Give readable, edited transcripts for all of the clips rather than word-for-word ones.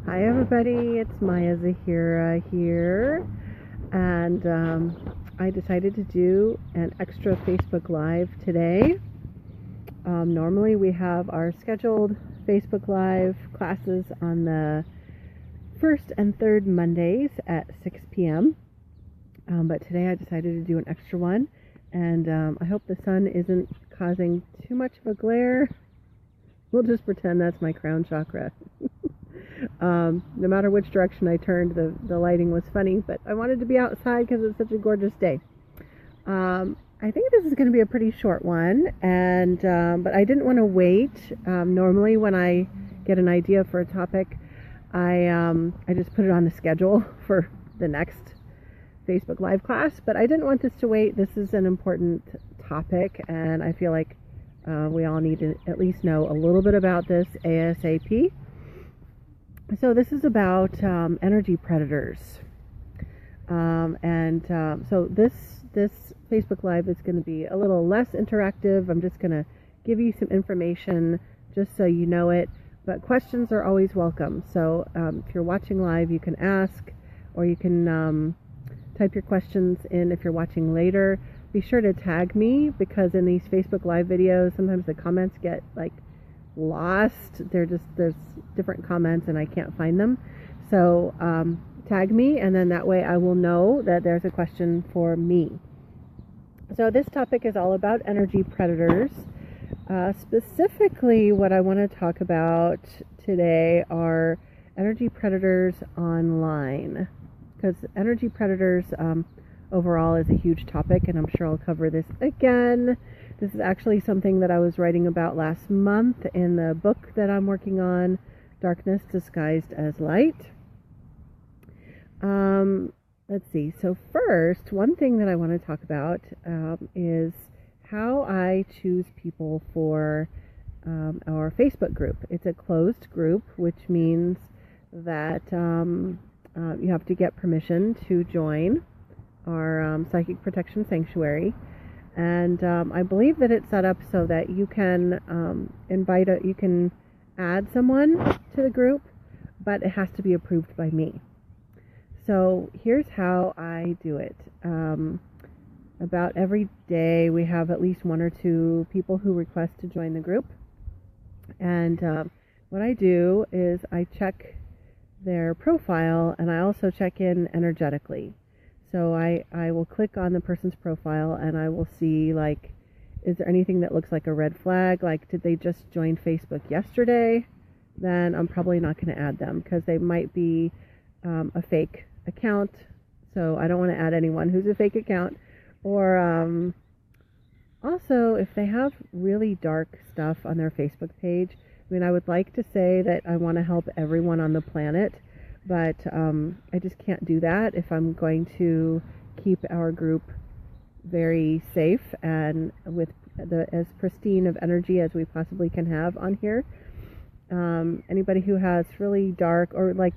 Hi everybody, it's Maya Zahira here, and I decided to do an extra Facebook Live today. Normally we have our scheduled Facebook Live classes on the first and third Mondays at 6 p.m. But today I decided to do an extra one, and I hope the sun isn't causing too much of a glare. We'll just pretend that's my crown chakra. No matter which direction I turned, the lighting was funny, but I wanted to be outside because it's such a gorgeous day. I think this is going to be a pretty short one, and but I didn't want to wait. Normally when I get an idea for a topic, I just put it on the schedule for the next Facebook Live class, but I didn't want this to wait. This is an important topic, and I feel like we all need to at least know a little bit about this ASAP. So this is about energy predators, so this Facebook Live is going to be a little less interactive. I'm just going to give you some information just so you know it, but questions are always welcome. So if you're watching live, you can ask, or you can type your questions in if you're watching later. Be sure to tag me, because in these Facebook Live videos, sometimes the comments get like lost. There's different comments and I can't find them. So tag me, and then that way I will know that there's a question for me. So this topic is all about energy predators. Specifically, what I want to talk about today are energy predators online, because energy predators overall is a huge topic, and I'm sure I'll cover this again. This is actually something that I was writing about last month in the book that I'm working on, Darkness Disguised as Light. Let's see. So first, one thing that I want to talk about is how I choose people for our Facebook group. It's a closed group, which means that you have to get permission to join our Psychic Protection Sanctuary. And I believe that it's set up so that you can you can add someone to the group, but it has to be approved by me. So here's how I do it. About every day we have at least one or two people who request to join the group. And what I do is I check their profile, and I also check in energetically. So I will click on the person's profile, and I will see, like, is there anything that looks like a red flag? Like, did they just join Facebook yesterday? Then I'm probably not going to add them, because they might be a fake account. So I don't want to add anyone who's a fake account. Or also, if they have really dark stuff on their Facebook page, I mean, I would like to say that I want to help everyone on the planet, but I just can't do that if I'm going to keep our group very safe and with as pristine of energy as we possibly can have on here. Anybody who has really dark, or like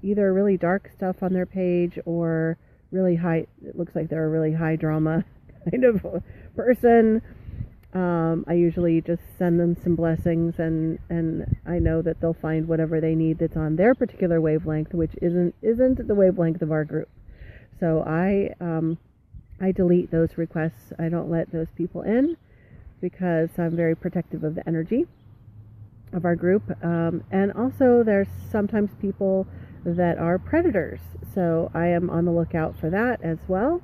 either really dark stuff on their page, or really high, it looks like they're a really high drama kind of person, I usually just send them some blessings, and I know that they'll find whatever they need that's on their particular wavelength, which isn't the wavelength of our group. So I delete those requests. I don't let those people in, because I'm very protective of the energy of our group. And also there's sometimes people that are predators, so I am on the lookout for that as well.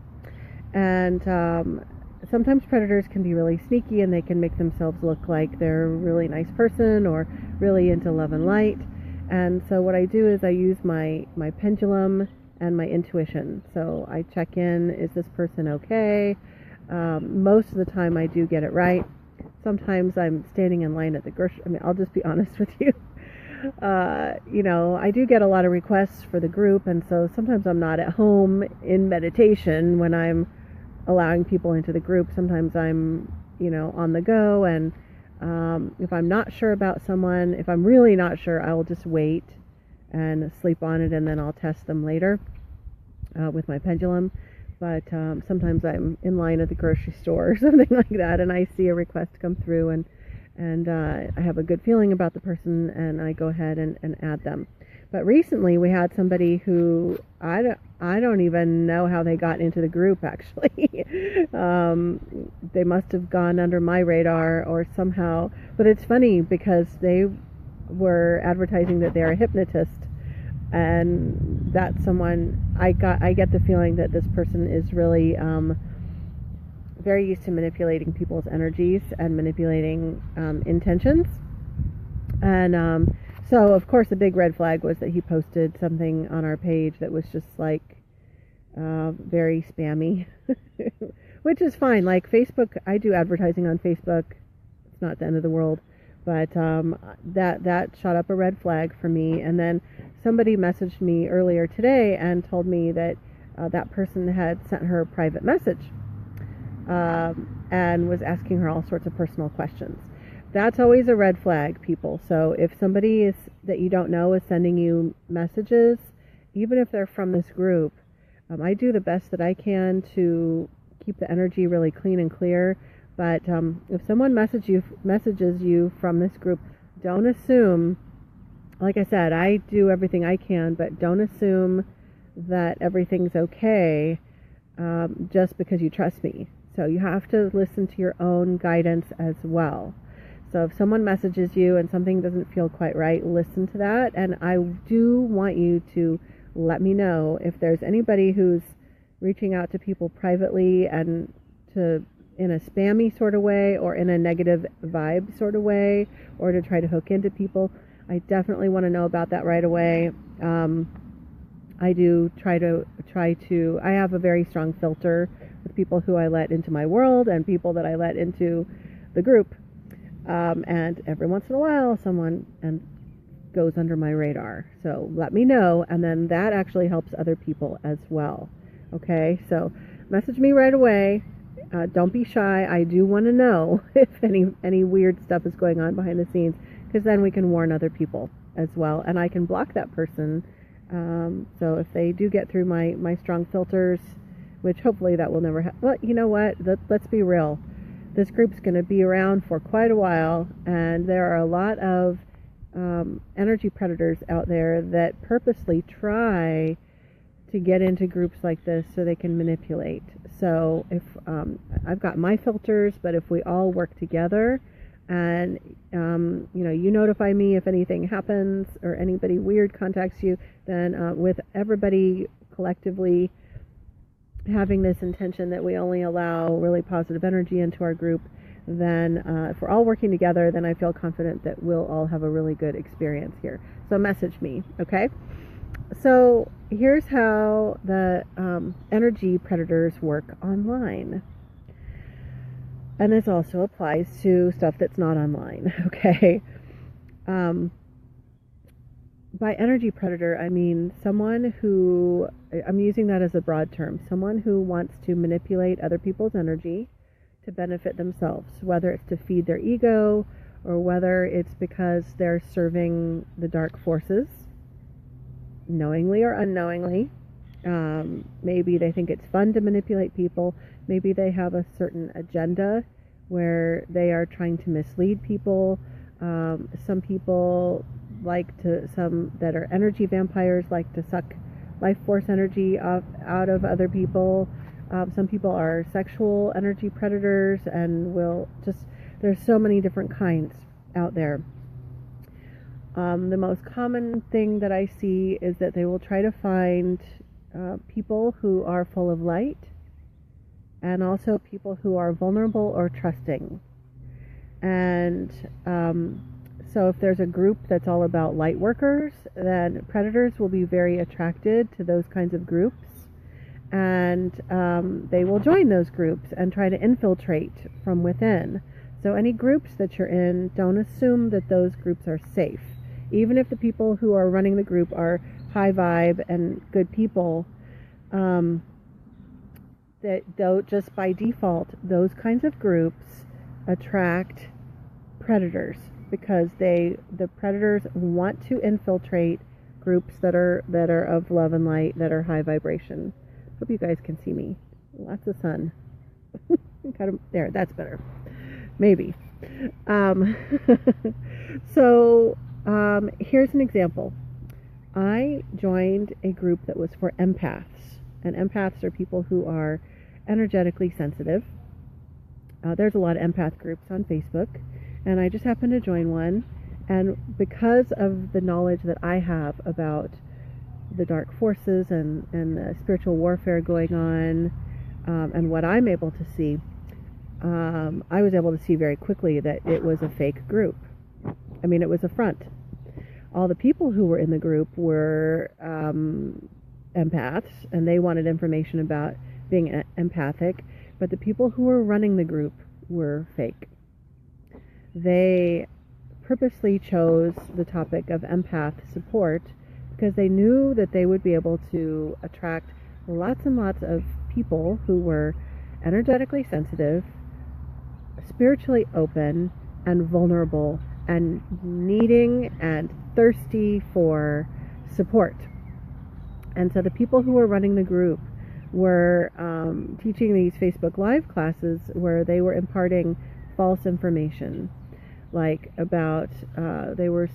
And sometimes predators can be really sneaky, and they can make themselves look like they're a really nice person or really into love and light. And so what I do is I use my pendulum and my intuition. So I check in, is this person okay? Most of the time I do get it right. Sometimes I'm standing in line at the grocery. I mean, I'll just be honest with you. I do get a lot of requests for the group, and so sometimes I'm not at home in meditation when I'm allowing people into the group. Sometimes I'm, on the go, and if I'm not sure about someone, if I'm really not sure, I will just wait and sleep on it, and then I'll test them later with my pendulum. But sometimes I'm in line at the grocery store or something like that, and I see a request come through, and and I have a good feeling about the person, and I go ahead and add them. But recently we had somebody who I don't even know how they got into the group, actually. They must have gone under my radar or somehow. But it's funny because they were advertising that they're a hypnotist, and that's someone I get the feeling that this person is really very used to manipulating people's energies and manipulating intentions. And so, of course, the big red flag was that he posted something on our page that was just like very spammy, which is fine. Like Facebook, I do advertising on Facebook. It's not the end of the world, but that shot up a red flag for me. And then somebody messaged me earlier today and told me that that person had sent her a private message and was asking her all sorts of personal questions. That's always a red flag, people. So if somebody is that you don't know is sending you messages, even if they're from this group, I do the best that I can to keep the energy really clean and clear. But if someone messages you from this group, don't assume, like I said, I do everything I can, but don't assume that everything's okay just because you trust me. So you have to listen to your own guidance as well. So if someone messages you and something doesn't feel quite right, listen to that. And I do want you to let me know if there's anybody who's reaching out to people privately and in a spammy sort of way or in a negative vibe sort of way, or to try to hook into people. I definitely want to know about that right away. I do try to, I have a very strong filter with people who I let into my world and people that I let into the group. And every once in a while, someone goes under my radar. So let me know, and then that actually helps other people as well. Okay, so message me right away. Don't be shy. I do want to know if any weird stuff is going on behind the scenes, because then we can warn other people as well, and I can block that person. So if they do get through my strong filters, which hopefully that will never happen. Well, you know what? Let's be real. This group's going to be around for quite a while, and there are a lot of energy predators out there that purposely try to get into groups like this so they can manipulate. So if I've got my filters, but if we all work together and you notify me if anything happens or anybody weird contacts you, then with everybody collectively having this intention that we only allow really positive energy into our group, then if we're all working together, then I feel confident that we'll all have a really good experience here. So message me, okay? So here's how the energy predators work online. And this also applies to stuff that's not online, okay? By energy predator, I mean someone who, I'm using that as a broad term, someone who wants to manipulate other people's energy to benefit themselves, whether it's to feed their ego or whether it's because they're serving the dark forces, knowingly or unknowingly. Maybe they think it's fun to manipulate people. Maybe they have a certain agenda where they are trying to mislead people. Some people some that are energy vampires like to suck life force energy out of other people. Some people are sexual energy predators and there's so many different kinds out there. The most common thing that I see is that they will try to find people who are full of light and also people who are vulnerable or trusting. And so if there's a group that's all about light workers, then predators will be very attracted to those kinds of groups, and they will join those groups and try to infiltrate from within. So any groups that you're in, don't assume that those groups are safe. Even if the people who are running the group are high vibe and good people, that though just by default, those kinds of groups attract predators because the predators want to infiltrate groups that are of love and light, that are high vibration. Hope you guys can see me. Lots of sun. There, that's better. Maybe. Um, so here's an example. I joined a group that was for empaths, and empaths are people who are energetically sensitive. There's a lot of empath groups on Facebook, and I just happened to join one. And because of the knowledge that I have about the dark forces and the spiritual warfare going on, and what I'm able to see, I was able to see very quickly that it was a fake group. I mean, it was a front. All the people who were in the group were empaths, and they wanted information about being empathic, but the people who were running the group were fake. They purposely chose the topic of empath support because they knew that they would be able to attract lots and lots of people who were energetically sensitive, spiritually open, and vulnerable, and needing and thirsty for support. And so the people who were running the group were teaching these Facebook Live classes where they were imparting false information, like about, they were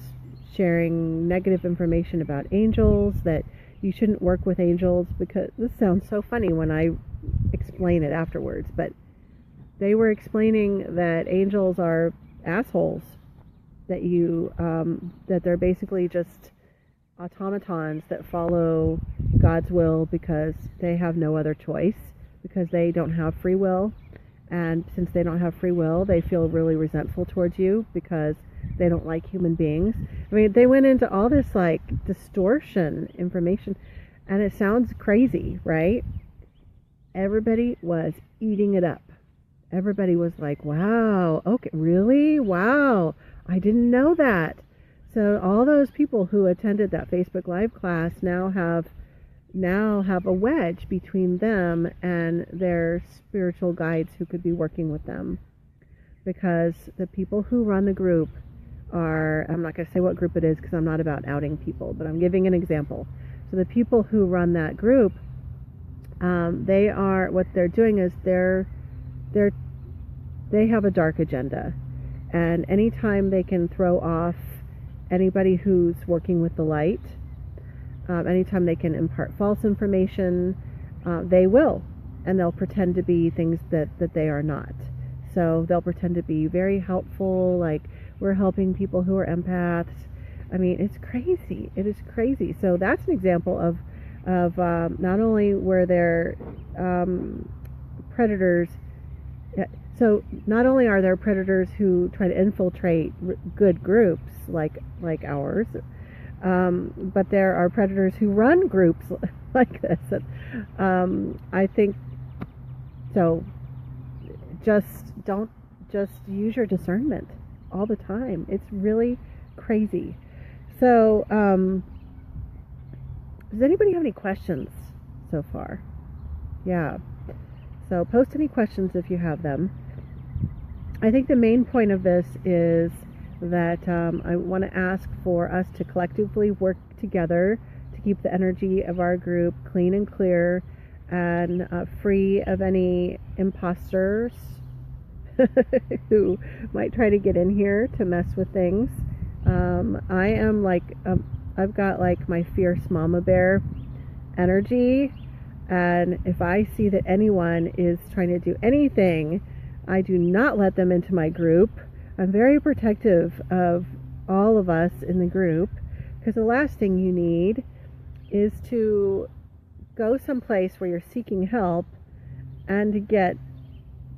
sharing negative information about angels, that you shouldn't work with angels, because this sounds so funny when I explain it afterwards, but they were explaining that angels are assholes, that that they're basically just automatons that follow God's will because they have no other choice, because they don't have free will. And since they don't have free will, they feel really resentful towards you because they don't like human beings. I mean, they went into all this like distortion information, and it sounds crazy, right? Everybody was eating it up. Everybody was like, wow, okay, really? Wow, I didn't know that. So all those people who attended that Facebook Live class now have a wedge between them and their spiritual guides who could be working with them. Because the people who run the group are, I'm not going to say what group it is because I'm not about outing people, but I'm giving an example. So the people who run that group, what they're doing is they have a dark agenda. And anytime they can throw off anybody who's working with the light, anytime they can impart false information, they will. And they'll pretend to be things that they are not. So they'll pretend to be very helpful, like we're helping people who are empaths. I mean, it's crazy. It is crazy. So that's an example of not only were there predators. So not only are there predators who try to infiltrate good groups like ours, but there are predators who run groups like this. I think so. Just use your discernment all the time. It's really crazy. So, does anybody have any questions so far? Yeah. So post any questions if you have them. I think the main point of this is that I want to ask for us to collectively work together to keep the energy of our group clean and clear and free of any imposters who might try to get in here to mess with things. I am like, I've got like my fierce mama bear energy, and if I see that anyone is trying to do anything, I do not let them into my group. I'm very protective of all of us in the group, because the last thing you need is to go someplace where you're seeking help and to get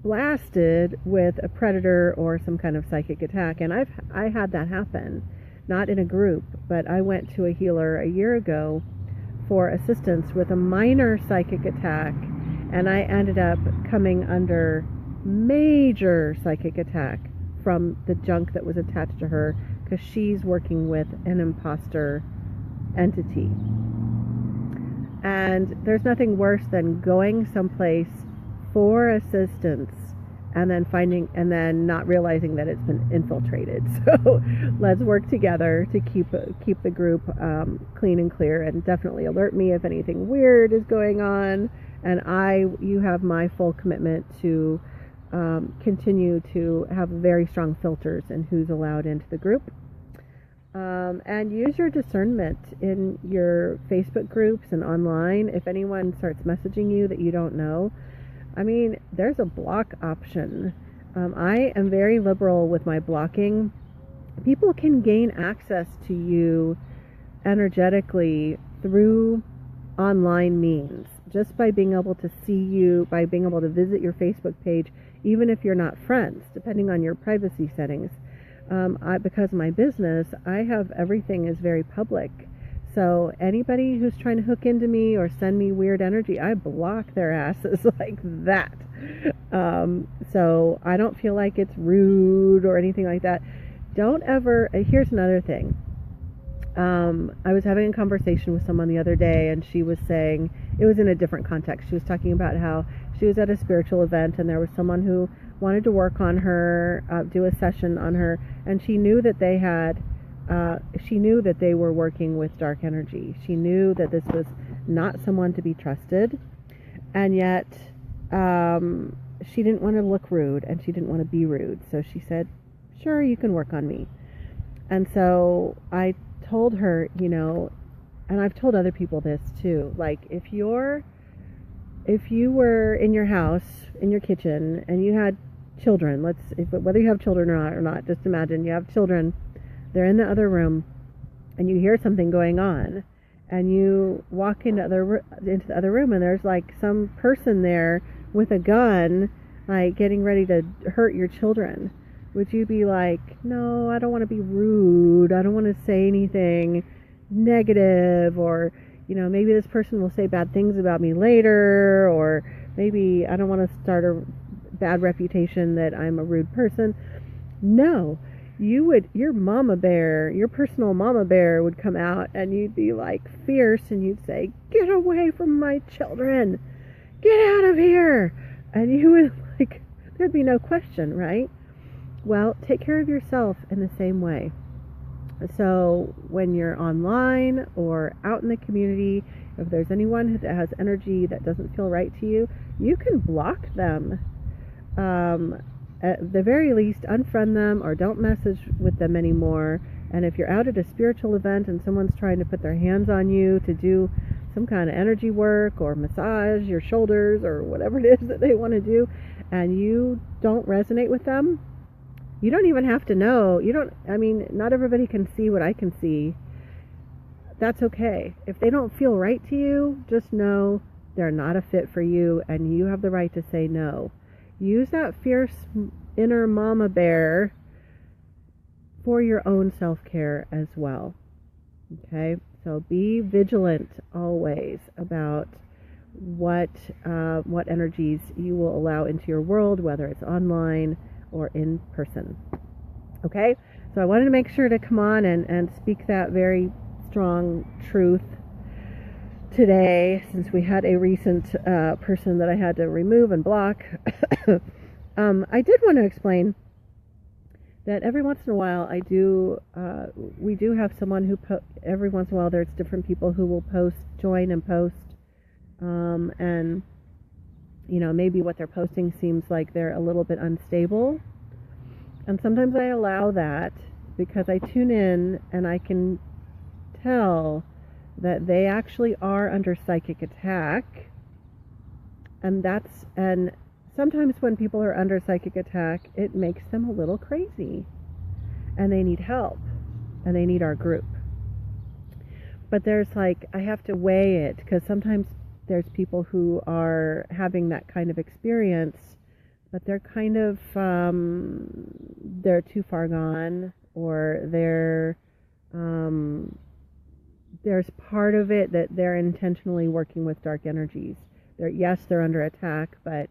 blasted with a predator or some kind of psychic attack. And I had that happen, not in a group, but I went to a healer a year ago for assistance with a minor psychic attack, and I ended up coming under major psychic attack from the junk that was attached to her, because she's working with an imposter entity. And there's nothing worse than going someplace for assistance and then not realizing that it's been infiltrated. So let's work together to keep the group clean and clear, and definitely alert me if anything weird is going on. And you have my full commitment to continue to have very strong filters in who's allowed into the group. And use your discernment in your Facebook groups and online. If anyone starts messaging you that you don't know, I mean, there's a block option. I am very liberal with my blocking. People can gain access to you energetically through online means, just by being able to see you, by being able to visit your Facebook page, even if you're not friends, depending on your privacy settings. Because of my business, I have everything is very public. So anybody who's trying to hook into me or send me weird energy, I block their asses like that. So I don't feel like it's rude or anything like that. Don't ever, here's another thing. I was having a conversation with someone the other day, and she was saying, it was in a different context. She was talking about how she was at a spiritual event, and there was someone who wanted to work on her, do a session on her, and she knew that they were working with dark energy. She knew that this was not someone to be trusted, and yet she didn't want to look rude, and she didn't want to be rude. So she said, sure, you can work on me. And so I told her, and I've told other people this too, like if you were in your house, in your kitchen, and you had children, whether you have children or not, just imagine you have children, they're in the other room, and you hear something going on, and you walk into the other room, and there's like some person there with a gun, like getting ready to hurt your children. Would you be like, no, I don't want to be rude, I don't want to say anything negative, or maybe this person will say bad things about me later, or maybe I don't want to start a bad reputation that I'm a rude person? No, your mama bear, your personal mama bear would come out, and you'd be like fierce, and you'd say, get away from my children, get out of here. And you would there'd be no question, right? Well, take care of yourself in the same way. So when you're online or out in the community, if there's anyone that has energy that doesn't feel right to you, you can block them. At the very least, unfriend them or don't message with them anymore. And if you're out at a spiritual event and someone's trying to put their hands on you to do some kind of energy work or massage your shoulders or whatever it is that they want to do, and you don't resonate with them, you don't even have to know. Not everybody can see what I can see. That's okay. If they don't feel right to you, just know they're not a fit for you, and you have the right to say no. Use that fierce inner mama bear for your own self-care as well. Okay? So be vigilant always about what energies you will allow into your world, whether it's online or in person. Okay? So I wanted to make sure to come on and speak that very strong truth today, since we had a recent person that I had to remove and block. I did want to explain that every once in a while we do have someone who every once in a while there's different people who will join and post, and maybe what they're posting seems like they're a little bit unstable. And sometimes I allow that because I tune in and I can tell that they actually are under psychic attack. And sometimes when people are under psychic attack, it makes them a little crazy. And they need help. And they need our group. But I have to weigh it, because sometimes there's people who are having that kind of experience, but they're kind of, they're too far gone, or there's part of it that they're intentionally working with dark energies. They're under attack, but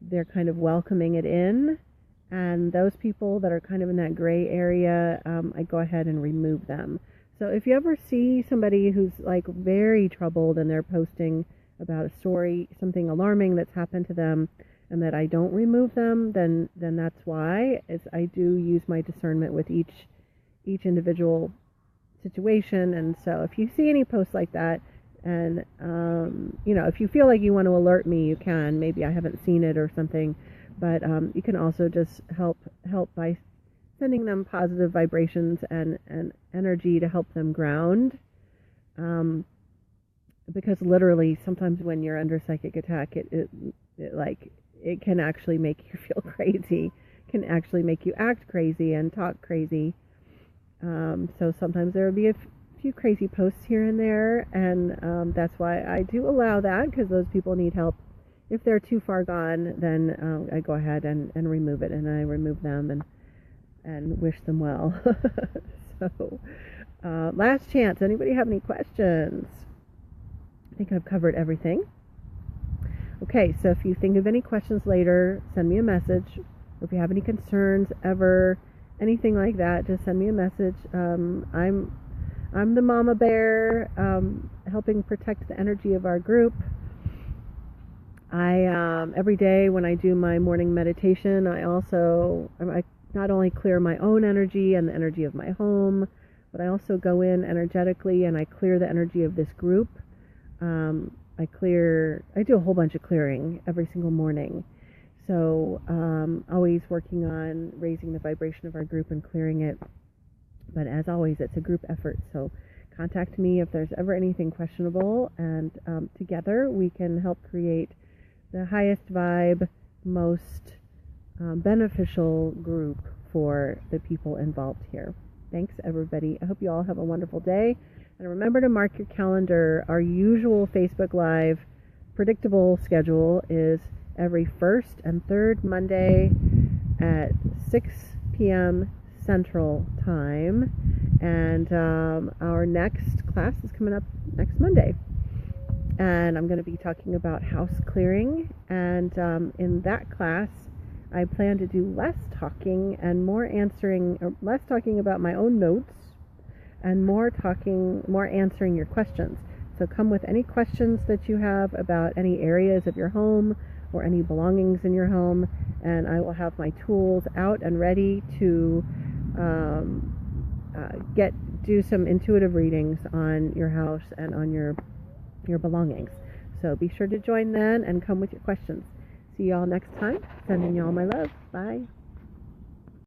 they're kind of welcoming it in. And those people that are kind of in that gray area, I go ahead and remove them. So if you ever see somebody who's very troubled and they're posting about a story, something alarming that's happened to them, and that I don't remove them, then that's why. I do use my discernment with each individual situation. And so if you see any posts like that, and if you feel like you want to alert me, you can. Maybe I haven't seen it or something, But you can also just help by sending them positive vibrations and energy to help them ground. Because literally, sometimes when you're under psychic attack, it can actually make you feel crazy, can actually make you act crazy and talk crazy. So sometimes there will be a few crazy posts here and there, and that's why I do allow that, because those people need help. If they're too far gone, then I go ahead and remove it, and I remove them and wish them well. So, last chance. Anybody have any questions? I think I've covered everything. Okay, so if you think of any questions later, send me a message. Or if you have any concerns ever, anything like that, just send me a message. I'm the mama bear, helping protect the energy of our group. Every day when I do my morning meditation, I not only clear my own energy and the energy of my home, but I also go in energetically and I clear the energy of this group. I do a whole bunch of clearing every single morning. So, always working on raising the vibration of our group and clearing it. But as always, it's a group effort. So contact me if there's ever anything questionable, and together we can help create the highest vibe, most beneficial group for the people involved here. Thanks, everybody. I hope you all have a wonderful day. And remember to mark your calendar. Our usual Facebook Live predictable schedule is every first and third Monday at 6 p.m. Central Time. And our next class is coming up next Monday. And I'm going to be talking about house clearing. And in that class, I plan to do less talking and less talking about my own notes, and more answering your questions. So come with any questions that you have about any areas of your home or any belongings in your home, and I will have my tools out and ready to do some intuitive readings on your house and on your belongings. So be sure to join then and come with your questions. See y'all next time. Sending y'all my love. Bye.